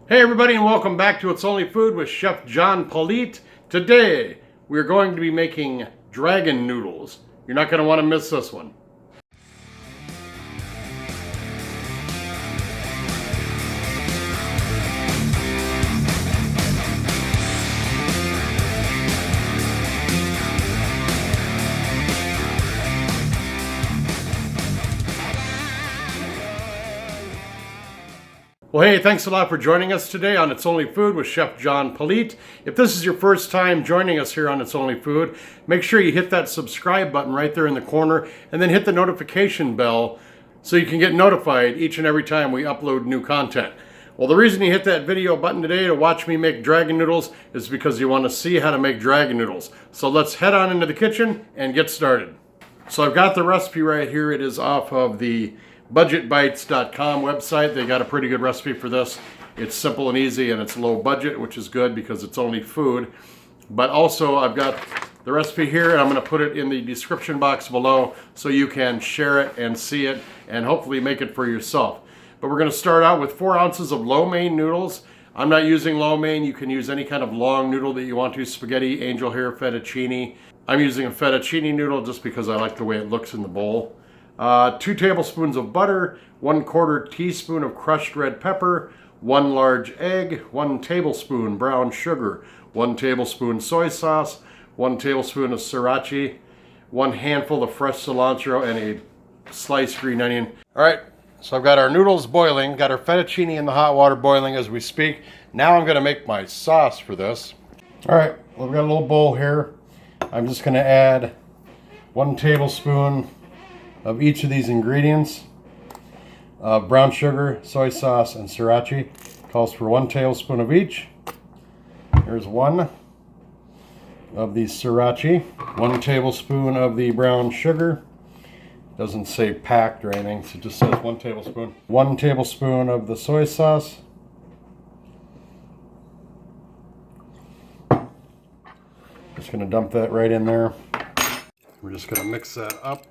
Hey everybody, and welcome back to It's Only Food with Chef John Politte. Today we're going to be making dragon noodles. You're not going to want to miss this one. Well, hey, thanks a lot for joining us today on It's Only Food with Chef John Politte. If this is your first time joining us here on It's Only Food, make sure you hit that subscribe button right there in the corner and then hit the notification bell so you can get notified each and every time we upload new content. Well, the reason you hit that video button today to watch me make dragon noodles is because you want to see how to make dragon noodles. So let's head on into the kitchen and get started. So I've got the recipe right here. It is off of the budgetbites.com website. They got a pretty good recipe for this. It's simple and easy, and it's low budget, which is good because it's only food. But also I've got the recipe here, and I'm going to put it in the description box below so you can share it and see it and hopefully make it for yourself. But we're going to start out with 4 ounces of lo mein noodles. I'm not using lo mein. You can use any kind of long noodle that you want to. Spaghetti, angel hair, fettuccine. I'm using a fettuccine noodle just because I like the way it looks in the bowl. 2 tablespoons of butter, 1/4 teaspoon of crushed red pepper, 1 large egg, 1 tablespoon brown sugar, 1 tablespoon soy sauce, 1 tablespoon of sriracha, 1 handful of fresh cilantro, and a sliced green onion. All right, so I've got our noodles boiling, got our fettuccine in the hot water boiling as we speak. Now I'm gonna make my sauce for this. All right, well, we've got a little bowl here. I'm just gonna add 1 tablespoon of each of these ingredients. Brown sugar, soy sauce, and sriracha. Calls for 1 tablespoon of each. Here's 1 of the sriracha. 1 tablespoon of the brown sugar. Doesn't say packed or anything, so it just says 1 tablespoon. 1 tablespoon of the soy sauce. Just gonna dump that right in there. We're just gonna mix that up.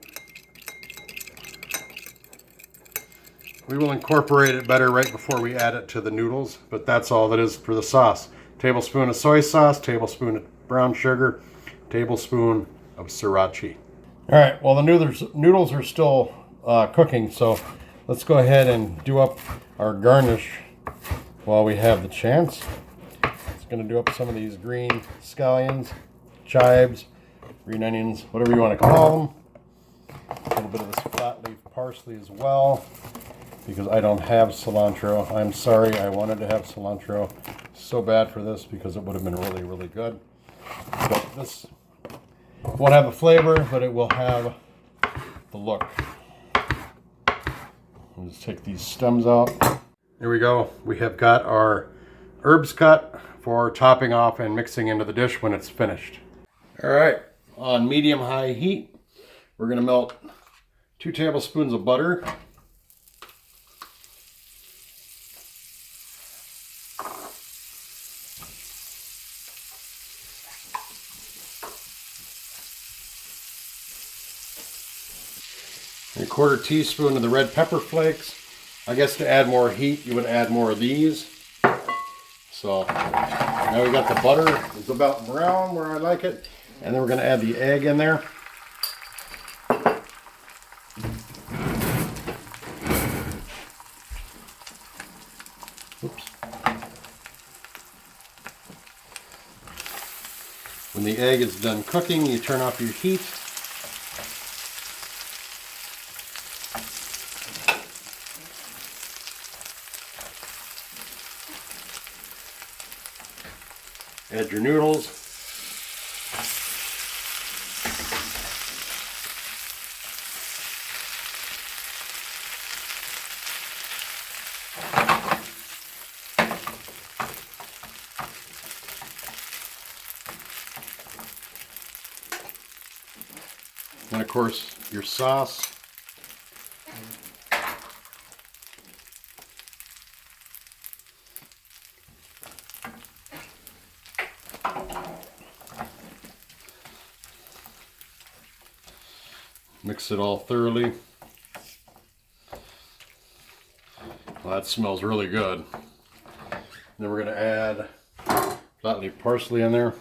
We will incorporate it better right before we add it to the noodles, but that's all that is for the sauce. Tablespoon of soy sauce, tablespoon of brown sugar, tablespoon of sriracha. All right, well, the noodles are still cooking, so let's go ahead and do up our garnish while we have the chance. Just gonna do up some of these green scallions, chives, green onions, whatever you want to call them. A little bit of this flat leaf parsley as well, because I don't have cilantro. I'm sorry, I wanted to have cilantro so bad for this because it would have been really, really good. But this won't have the flavor, but it will have the look. I'll just take these stems out. There we go. We have got our herbs cut for topping off and mixing into the dish when it's finished. All right, on medium-high heat, we're gonna melt 2 tablespoons of butter. A 1/4 teaspoon of the red pepper flakes. I guess to add more heat, you would add more of these. So now we got the butter. It's about brown where I like it. And then we're going to add the egg in there. Oops. When the egg is done cooking, you turn off your heat. Add your noodles. And of course, your sauce. Mix it all thoroughly. Well, that smells really good. then we're going to add flat leaf parsley in there.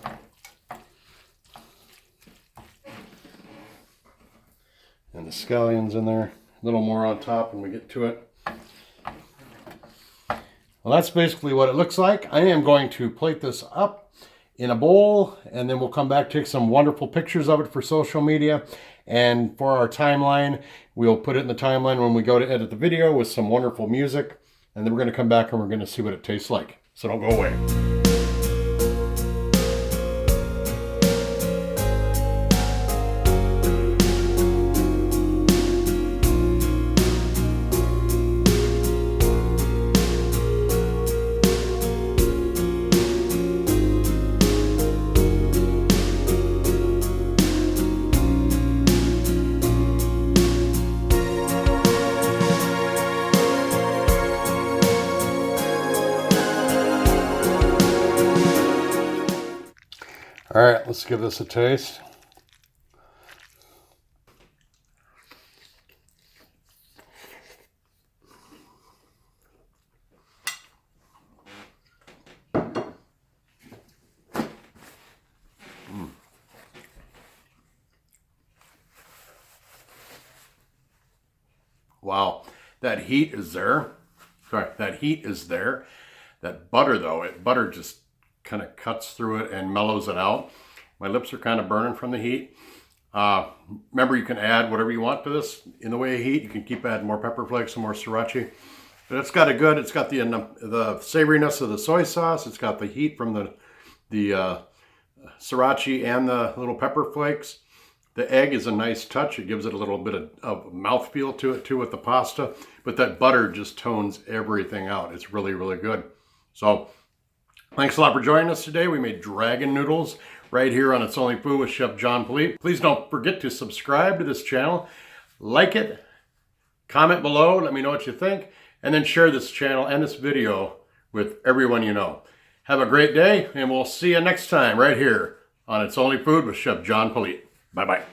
And the scallions in there. A little more on top when we get to it. Well, that's basically what it looks like. I am going to plate this up in a bowl, and then we'll come back, take some wonderful pictures of it for social media. And for our timeline, we'll put it in the timeline when we go to edit the video with some wonderful music. And then we're going to come back and we're going to see what it tastes like. So don't go away. All right, let's give this a taste. Wow, that heat is there. Sorry, that heat is there. That butter though, butter just kind of cuts through it and mellows it out. My lips are kind of burning from the heat. Remember, you can add whatever you want to this in the way of heat. You can keep adding more pepper flakes, some more sriracha. But it's got it's got the savoriness of the soy sauce. It's got the heat from the sriracha and the little pepper flakes. The egg is a nice touch. It gives it a little bit of mouthfeel to it too with the pasta. But that butter just tones everything out. It's really, really good. So thanks a lot for joining us today. We made dragon noodles right here on It's Only Food with Chef John Politte. Please don't forget to subscribe to this channel, like it, comment below, let me know what you think, and then share this channel and this video with everyone you know. Have a great day, and we'll see you next time right here on It's Only Food with Chef John Politte. Bye-bye.